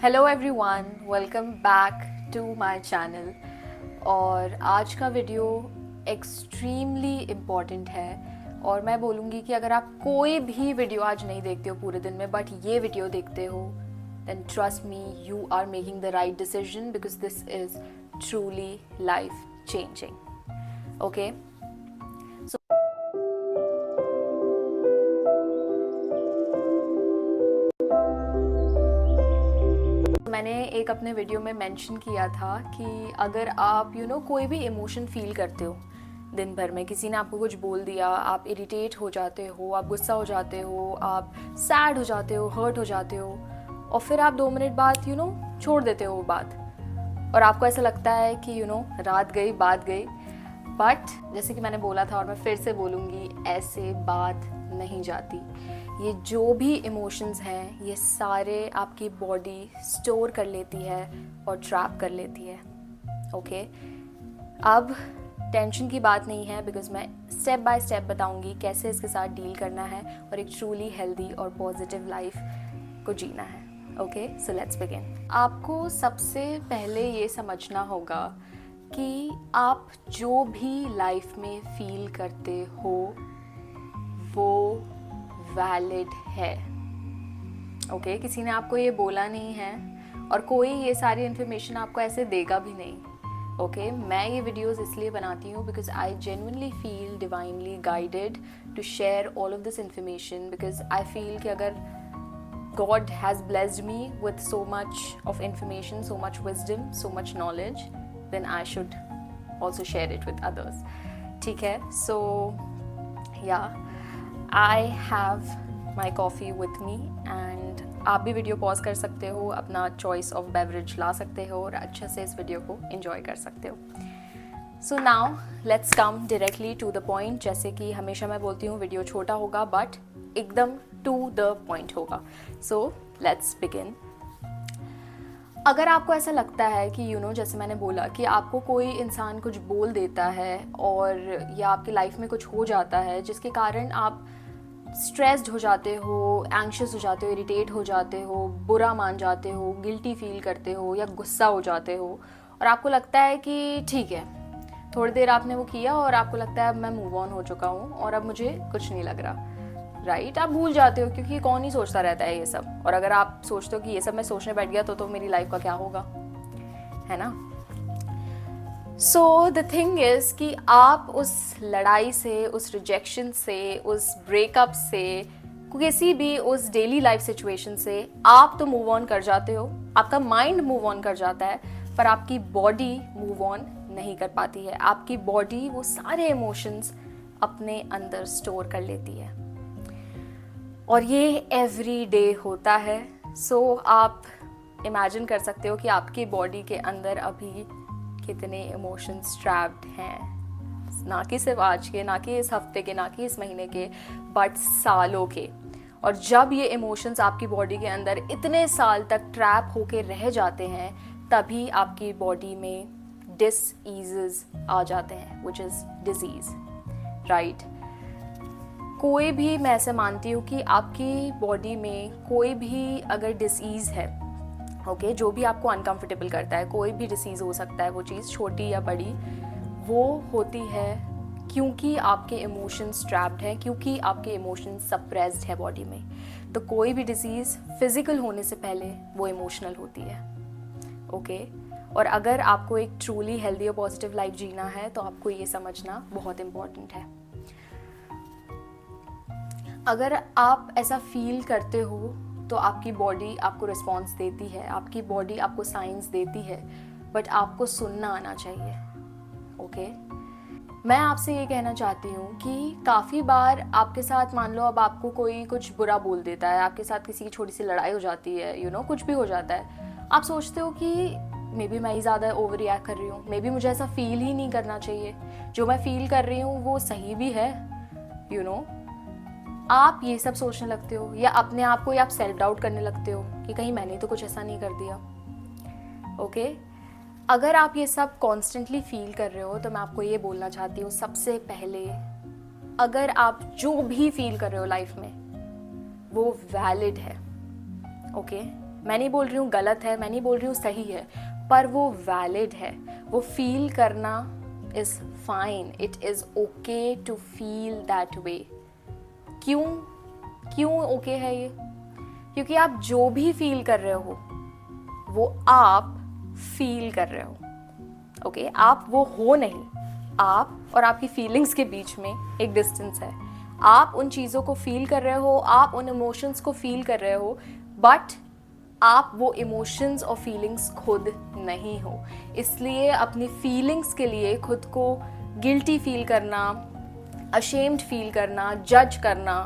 Hello everyone, welcome back to my channel. और आज का वीडियो एक्सट्रीमली इम्पॉर्टेंट है और मैं बोलूँगी कि अगर आप कोई भी वीडियो आज नहीं देखते हो पूरे दिन में बट ये वीडियो देखते हो then trust me, you are making the right decision because this is truly life changing. Okay, मैंने एक अपने वीडियो में मेंशन किया था कि अगर आप कोई भी इमोशन फील करते हो दिन भर में, किसी ने आपको कुछ बोल दिया, आप इरिटेट हो जाते हो, आप गुस्सा हो जाते हो, आप सैड हो जाते हो, हर्ट हो जाते हो और फिर आप 2 मिनट बाद छोड़ देते हो वो बात और आपको ऐसा लगता है कि रात गई बात गई। बट जैसे कि मैंने बोला था और मैं फिर से बोलूँगी, ऐसे बात नहीं जाती। ये जो भी इमोशंस हैं ये सारे आपकी बॉडी स्टोर कर लेती है और ट्रैप कर लेती है। ओके, अब टेंशन की बात नहीं है बिकॉज मैं स्टेप बाय स्टेप बताऊंगी कैसे इसके साथ डील करना है और एक ट्रूली हेल्दी और पॉजिटिव लाइफ को जीना है। Okay, so let's begin. आपको सबसे पहले ये समझना होगा कि आप जो भी लाइफ में फील करते हो वो वैलिड है। ओके, किसी ने आपको ये बोला नहीं है और कोई ये सारी इन्फॉर्मेशन आपको ऐसे देगा भी नहीं। ओके, मैं ये वीडियोस इसलिए बनाती हूँ because I genuinely feel divinely guided to share all of this information because I feel कि अगर God has blessed me with so much of information, so much wisdom, so much knowledge, then I should also share it with others. ठीक है, so yeah, I have my coffee with me and आप भी video pause कर सकते हो, अपना choice of beverage ला सकते हो और अच्छे से इस वीडियो को एंजॉय कर सकते हो। So now let's come directly to the point. जैसे कि हमेशा मैं बोलती हूँ वीडियो छोटा होगा बट एकदम टू द पॉइंट होगा। So let's begin. अगर आपको ऐसा लगता है कि जैसे मैंने बोला कि आपको कोई इंसान कुछ बोल देता है और या आपकी लाइफ में कुछ हो जाता है जिसके कारण आप स्ट्रेस्ड हो जाते हो, एंग्शियस हो जाते हो, इरिटेट हो जाते हो, बुरा मान जाते हो, गिल्टी फील करते हो या गुस्सा हो जाते हो और आपको लगता है कि ठीक है, थोड़ी देर आपने वो किया और आपको लगता है अब मैं मूव ऑन हो चुका हूँ और अब मुझे कुछ नहीं लग रहा, राइट? आप भूल जाते हो क्योंकि कौन ही सोचता रहता है ये सब। और अगर आप सोचते हो कि ये सब मैं सोचने बैठ गया तो मेरी लाइफ का क्या होगा, है ना? सो द थिंग इज कि आप उस लड़ाई से, उस रिजेक्शन से, उस ब्रेकअप से, किसी भी उस डेली लाइफ सिचुएशन से आप तो मूव ऑन कर जाते हो, आपका माइंड मूव ऑन कर जाता है, पर आपकी बॉडी मूव ऑन नहीं कर पाती है। आपकी बॉडी वो सारे इमोशंस अपने अंदर स्टोर कर लेती है और ये एवरी डे होता है। सो आप इमेजिन कर सकते हो कि आपकी बॉडी के अंदर अभी कितने इमोशंस ट्रैप्ड हैं, ना कि सिर्फ आज के, ना कि इस हफ्ते के, ना कि इस महीने के, बट सालों के। और जब ये इमोशंस आपकी बॉडी के अंदर इतने साल तक ट्रैप होके रह जाते हैं तभी आपकी बॉडी में डिसीजेस आ जाते हैं, विच इज़ डिजीज़, राइट? कोई भी, मैं ऐसे मानती हूँ कि आपकी बॉडी में कोई भी अगर डिसीज़ है, ओके, जो भी आपको अनकंफर्टेबल करता है, कोई भी डिसीज़ हो सकता है, वो चीज़ छोटी या बड़ी, वो होती है क्योंकि आपके इमोशंस ट्रैप्ड हैं, क्योंकि आपके इमोशंस सप्रेस्ड है बॉडी में। तो कोई भी डिसीज़ फिजिकल होने से पहले वो इमोशनल होती है, ओके? और अगर आपको एक ट्रूली हेल्दी और पॉजिटिव लाइफ जीना है तो आपको ये समझना बहुत इम्पॉर्टेंट है। अगर आप ऐसा फील करते हो तो आपकी बॉडी आपको रिस्पॉन्स देती है, आपकी बॉडी आपको साइंस देती है, बट आपको सुनना आना चाहिए, ओके? मैं आपसे ये कहना चाहती हूँ कि काफ़ी बार आपके साथ, मान लो अब आपको कोई कुछ बुरा बोल देता है, आपके साथ किसी की छोटी सी लड़ाई हो जाती है, कुछ भी हो जाता है, आप सोचते हो कि मे बी मैं ही ज़्यादा ओवर रिएक्ट कर रही हूँ, मे बी मुझे ऐसा फील ही नहीं करना चाहिए, जो मैं फील कर रही हूँ वो सही भी है, आप ये सब सोचने लगते हो या अपने आप को आप सेल्फ डाउट करने लगते हो कि कहीं मैंने तो कुछ ऐसा नहीं कर दिया, ओके? अगर आप ये सब कॉन्स्टेंटली फील कर रहे हो तो मैं आपको ये बोलना चाहती हूँ, सबसे पहले अगर आप जो भी फील कर रहे हो लाइफ में वो वैलिड है, ओके? मैं नहीं बोल रही हूँ गलत है, मैं नहीं बोल रही हूँ सही है, पर वो वैलिड है। वो फील करना is fine, it is okay to feel that way. क्यों क्यों ओके है ये? क्योंकि आप जो भी फील कर रहे हो वो आप फील कर रहे हो, ओके? आप वो हो नहीं, आप और आपकी फीलिंग्स के बीच में एक डिस्टेंस है। आप उन चीज़ों को फील कर रहे हो, आप उन इमोशंस को फील कर रहे हो, बट आप वो इमोशंस और फीलिंग्स खुद नहीं हो। इसलिए अपनी फीलिंग्स के लिए खुद को गिल्टी फील करना, अशेम्ड फील करना, जज करना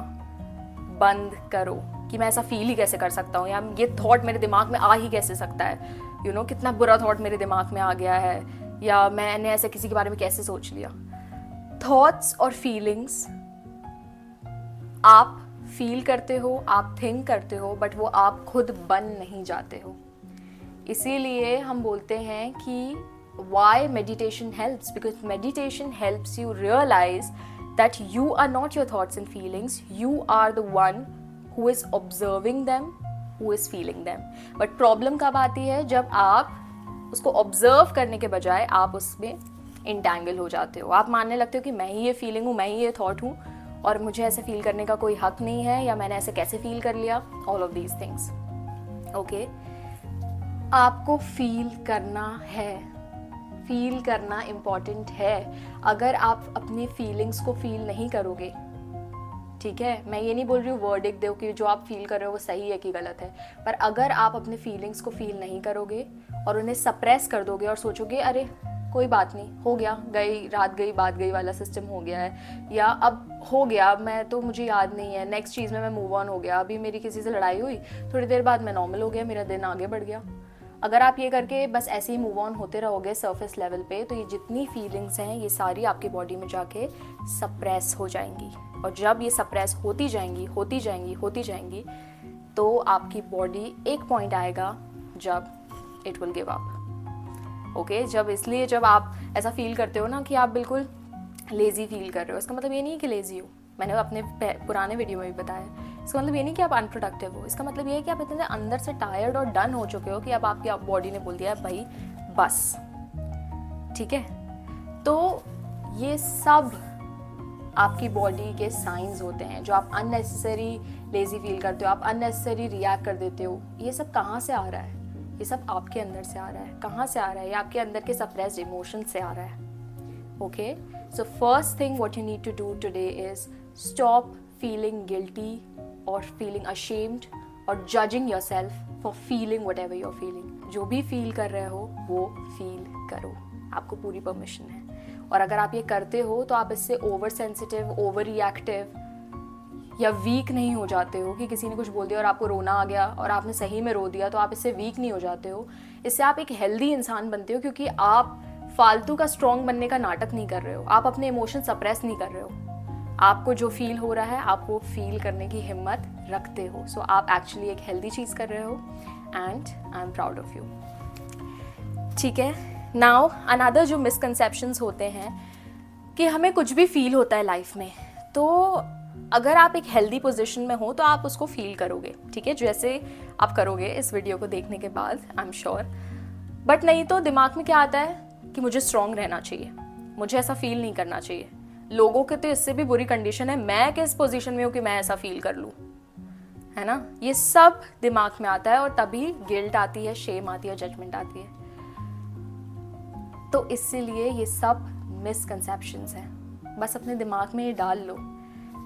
बंद करो कि मैं ऐसा फील ही कैसे कर सकता हूँ, या ये थॉट मेरे दिमाग में आ ही कैसे सकता है, यू नो, कितना बुरा थॉट मेरे दिमाग में आ गया है, या मैंने ऐसे किसी के बारे में कैसे सोच लिया। थॉट्स और फीलिंग्स आप फील करते हो, आप थिंक करते हो, बट वो आप खुद बन नहीं जाते हो। इसीलिए हम बोलते हैं कि why meditation helps, because meditation helps you realize that you are not your thoughts and feelings, you are the one who is observing them, who is feeling them. But problem कब आती है? जब आप उसको ऑब्जर्व करने के बजाय आप उसमें इंटैंगल हो जाते हो। आप मानने लगते हो कि मैं ही ये फीलिंग हूँ, मैं ही ये थॉट हूँ, और मुझे ऐसे फील करने का कोई हक नहीं है, या मैंने ऐसे कैसे फील कर लिया, all of these things. Okay, आपको फील करना है, फील करना इम्पॉर्टेंट है। अगर आप अपनी फीलिंग्स को फील नहीं करोगे, ठीक है, मैं ये नहीं बोल रही हूँ वर्डिक्ट दो कि जो आप फील कर रहे हो वो सही है कि गलत है, पर अगर आप अपने फीलिंग्स को फील नहीं करोगे और उन्हें सप्रेस कर दोगे और सोचोगे अरे कोई बात नहीं, हो गया, गई रात गई बात गई वाला सिस्टम हो गया है, या अब हो गया, मैं तो मुझे याद नहीं है, नेक्स्ट चीज़ में मैं मूव ऑन हो गया, अभी मेरी किसी से लड़ाई हुई, थोड़ी देर बाद मैं नॉर्मल हो गया, मेरा दिन आगे बढ़ गया। अगर आप ये करके बस ऐसे ही मूव ऑन होते रहोगे सरफेस लेवल पे, तो ये जितनी फीलिंग्स हैं ये सारी आपकी बॉडी में जाके सप्रेस हो जाएंगी, और जब ये सप्रेस होती जाएंगी होती जाएंगी होती जाएंगी, तो आपकी बॉडी एक पॉइंट आएगा जब it will give up. Okay, जब इसलिए जब आप ऐसा फील करते हो ना कि आप बिल्कुल लेज़ी फील कर रहे हो, इसका मतलब ये नहीं है कि लेज़ी हो, मैंने अपने पुराने वीडियो में भी बताया। इसका मतलब ये नहीं कि आप अनप्रोडक्टिव हो, इसका मतलब ये है कि आप इतने अंदर से टायर्ड और डन हो चुके हो कि अब आपकी बॉडी ने बोल दिया है भाई बस, ठीक है। तो ये सब आपकी बॉडी के साइंस होते हैं। जो आप अननेसेसरी लेज़ी फील करते हो, आप अननेसेसरी रिएक्ट कर देते हो, ये सब कहाँ से आ रहा है? ये सब आपके अंदर से आ रहा है। कहाँ से आ रहा है? ये आपके अंदर के सप्रेस्ड इमोशन से आ रहा है। Okay, so first thing what you need to do today is stop feeling guilty और फीलिंग अशेम्ड और judging yourself for feeling whatever you are feeling. जो भी फील कर रहे हो वो फील करो, आपको पूरी परमिशन है। और अगर आप ये करते हो तो आप इससे ओवर सेंसिटिव, ओवर रिएक्टिव या वीक नहीं हो जाते हो कि किसी ने कुछ बोल दिया और आपको रोना आ गया और आपने सही में रो दिया, तो आप इससे वीक नहीं हो जाते हो। इससे आप एक हेल्दी इंसान बनते हो, क्योंकि आप फालतू का स्ट्रॉन्ग बनने का नाटक नहीं कर रहे हो, आप अपने इमोशन सप्रेस नहीं कर रहे हो। आपको जो फील हो रहा है आप वो फील करने की हिम्मत रखते हो। सो आप एक्चुअली एक हेल्दी चीज़ कर रहे हो, and I am proud of you. ठीक है, नाउ अनदर जो मिसकंसेप्शंस होते हैं कि हमें कुछ भी फील होता है लाइफ में, तो अगर आप एक हेल्दी पोजीशन में हो तो आप उसको फील करोगे, ठीक है, जैसे आप करोगे इस वीडियो को देखने के बाद, आई एम श्योर। बट नहीं तो दिमाग में क्या आता है कि मुझे स्ट्रॉन्ग रहना चाहिए, मुझे ऐसा फील नहीं करना चाहिए, लोगों के तो इससे भी बुरी कंडीशन है, मैं किस पोजीशन में हूँ कि मैं ऐसा फील कर लूँ, है ना। ये सब दिमाग में आता है और तभी गिल्ट आती है, शेम आती है, जजमेंट आती है। तो इसीलिए ये सब मिसकंसेप्शंस हैं। बस अपने दिमाग में ये डाल लो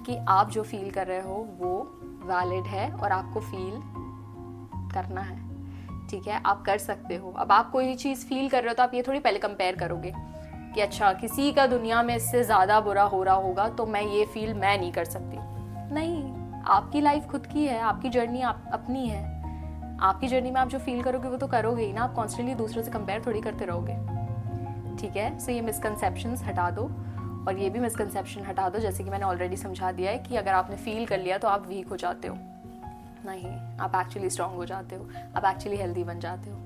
कि आप जो फील कर रहे हो वो वैलिड है और आपको फील करना है, ठीक है, आप कर सकते हो। अब आप कोई चीज़ फील कर रहे हो तो आप ये थोड़ी पहले कंपेयर करोगे कि अच्छा किसी का दुनिया में इससे ज़्यादा बुरा हो रहा होगा तो मैं ये फील मैं नहीं कर सकती। नहीं, आपकी लाइफ खुद की है, आपकी जर्नी अपनी है, आपकी जर्नी में आप जो फील करोगे वो तो करोगे ही ना। आप कॉन्स्टेंटली दूसरों से कंपेयर थोड़ी करते रहोगे, ठीक है। सो ये मिसकंसेप्शंस हटा दो, और ये भी मिसकंसेप्शन हटा दो जैसे कि मैंने ऑलरेडी समझा दिया है कि अगर आपने फील कर लिया तो आप वीक हो जाते हो। नहीं, आप एक्चुअली स्ट्रांग हो जाते हो, आप एक्चुअली हेल्दी बन जाते हो।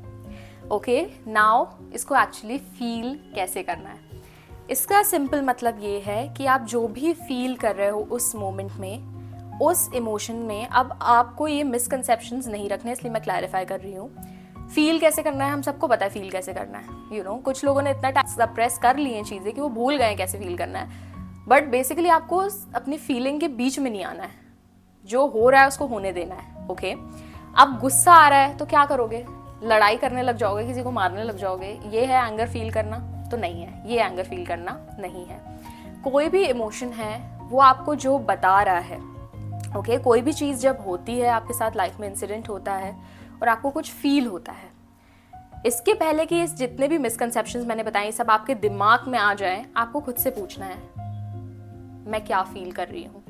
ओके, नाउ इसको एक्चुअली फील कैसे करना है। इसका सिंपल मतलब ये है कि आप जो भी फील कर रहे हो उस मोमेंट में, उस इमोशन में अब आपको ये मिसकंसेप्शंस नहीं रखने, इसलिए मैं क्लैरिफाई कर रही हूँ। फील कैसे करना है हम सबको पता है, फील कैसे करना है, यू नो। कुछ लोगों ने इतना टाइम सप्रेस कर लिए हैं चीज़ें कि वो भूल गए कैसे फील करना है। बट बेसिकली आपको अपनी फीलिंग के बीच में नहीं आना है, जो हो रहा है उसको होने देना है, ओके। अब गुस्सा आ रहा है तो क्या करोगे? लड़ाई करने लग जाओगे, किसी को मारने लग जाओगे। ये है एंगर फील करना? तो नहीं है, ये एंगर फील करना नहीं है। कोई भी इमोशन है वो आपको जो बता रहा है, ओके। कोई भी चीज़ जब होती है आपके साथ, लाइफ में इंसिडेंट होता है और आपको कुछ फील होता है, इसके पहले कि इस जितने भी मिसकंसेप्शंस मैंने बताए सब आपके दिमाग में आ जाए, आपको खुद से पूछना है मैं क्या फील कर रही हूँ,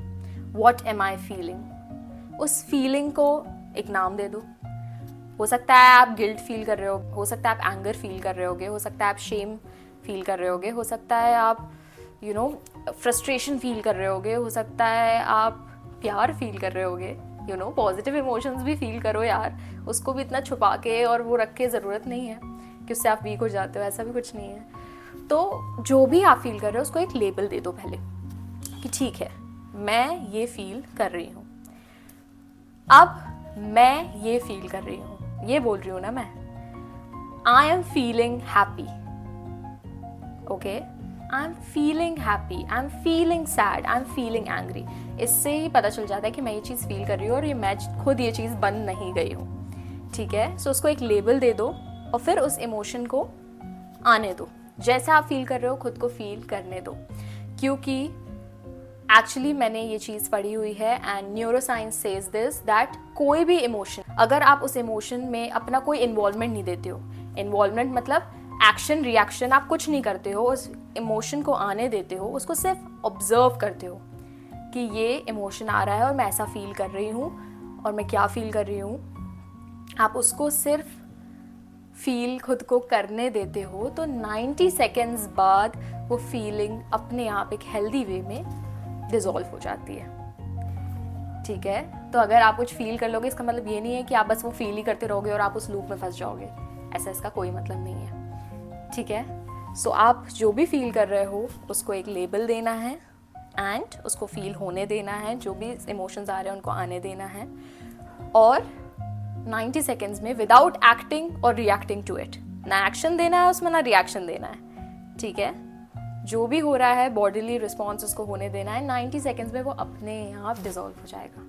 वॉट एम आई फीलिंग। उस फीलिंग को एक नाम दे दो। हो सकता है आप गिल्ट फील कर रहे हो सकता है आप एंगर फील कर रहे होगे, हो सकता है आप शेम फील कर रहे होगे, हो सकता है आप यू नो फ्रस्ट्रेशन फील कर रहे होगे, हो सकता है आप प्यार फील कर रहे होगे, यू नो। पॉजिटिव इमोशंस भी फील करो यार, उसको भी इतना छुपा के और वो रख के ज़रूरत नहीं है कि उससे आप वीक हो जाते हो, ऐसा भी कुछ नहीं है। तो जो भी आप फील कर रहे हो उसको एक लेबल दे दो पहले कि ठीक है मैं ये फील कर रही हूँ। अब मैं ये फील कर रही हूँ, ये बोल रही हूँ ना मैं, I am feeling happy, okay. I am feeling happy, I am feeling sad, I am feeling angry. इससे ही पता चल जाता है कि मैं ये चीज़ फील कर रही हूँ और ये मैं खुद ये चीज़ बन नहीं गई हूँ, ठीक है। सो उसको एक लेबल दे दो और फिर उस इमोशन को आने दो। जैसा आप फील कर रहे हो खुद को फील करने दो, क्योंकि एक्चुअली मैंने ये चीज़ पढ़ी हुई है and neuroscience says this that कोई भी इमोशन, अगर आप उस इमोशन में अपना कोई इन्वॉल्वमेंट नहीं देते हो, इन्वॉल्वमेंट मतलब एक्शन रिएक्शन, आप कुछ नहीं करते हो, उस इमोशन को आने देते हो, उसको सिर्फ ऑब्जर्व करते हो कि ये इमोशन आ रहा है और मैं ऐसा फील कर रही हूँ और मैं क्या फील कर रही हूँ, आप उसको सिर्फ फील खुद को करने देते हो, तो 90 सेकेंड्स बाद वो फीलिंग अपने आप एक हेल्दी वे में डिसॉल्व हो जाती है, ठीक है। तो अगर आप कुछ फील कर लोगे इसका मतलब ये नहीं है कि आप बस वो फील ही करते रहोगे और आप उस लूप में फंस जाओगे, ऐसा इसका कोई मतलब नहीं है, ठीक है। सो आप जो भी फील कर रहे हो उसको एक लेबल देना है एंड उसको फील होने देना है, जो भी इमोशंस आ रहे हैं उनको आने देना है, और 90 सेकेंड्स में विदाउट एक्टिंग और रिएक्टिंग टू इट, ना एक्शन देना है उसमें ना रिएक्शन देना है, ठीक है। जो भी हो रहा है बॉडीली रिस्पॉन्स उसको होने देना है, 90 सेकेंड्स में वो अपने आप डिसॉल्व हो जाएगा,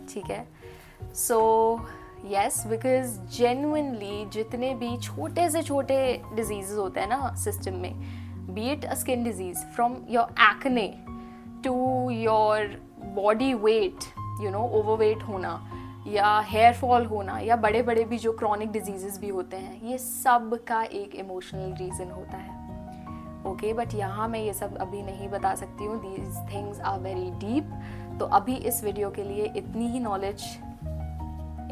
ठीक है। सो यस, बिकॉज जेन्युइनली जितने भी छोटे से छोटे डिजीज़ होते हैं ना सिस्टम में, be it a skin disease from your acne to your body weight, you know overweight होना या हेयर फॉल होना या बड़े बड़े भी जो क्रॉनिक डिजीज़ भी होते हैं, ये सब का एक इमोशनल रीज़न होता है, ओके। बट यहाँ मैं ये सब अभी नहीं बता सकती हूँ, these things are very deep. तो अभी इस वीडियो के लिए इतनी ही नॉलेज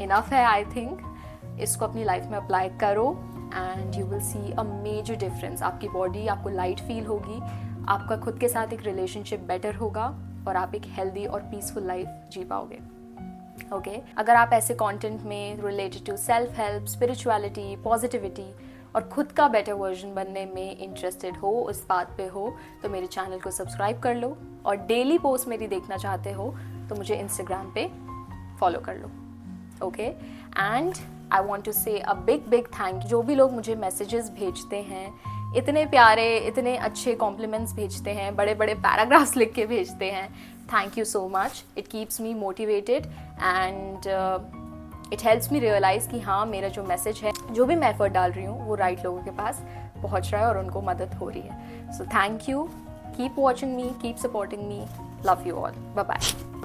इनफ है, आई थिंक। इसको अपनी लाइफ में अप्लाई करो and you will see a major difference. आपकी बॉडी आपको लाइट फील होगी, आपका खुद के साथ एक रिलेशनशिप बेटर होगा और आप एक हेल्दी और पीसफुल लाइफ जी पाओगे, ओके। अगर आप ऐसे कंटेंट में related to self help, spirituality, positivity और खुद का बेटर वर्जन बनने में इंटरेस्टेड हो, उस बात पे हो, तो मेरे चैनल को सब्सक्राइब कर लो, और डेली पोस्ट मेरी देखना चाहते हो तो मुझे इंस्टाग्राम पे फॉलो कर लो, okay. And I want to say a big thank you, जो भी लोग मुझे मैसेजेस भेजते हैं, इतने प्यारे इतने अच्छे कॉम्प्लीमेंट्स भेजते हैं, बड़े बड़े पैराग्राफ्स लिख के भेजते हैं, thank you so much. It keeps me motivated and it helps me realise कि हाँ, मेरा जो मैसेज है, जो भी मैं एफर्ट डाल रही हूँ वो राइट लोगों के पास पहुँच रहा है और उनको मदद हो रही है। So thank you, keep watching me, keep supporting me, love you all, bye bye.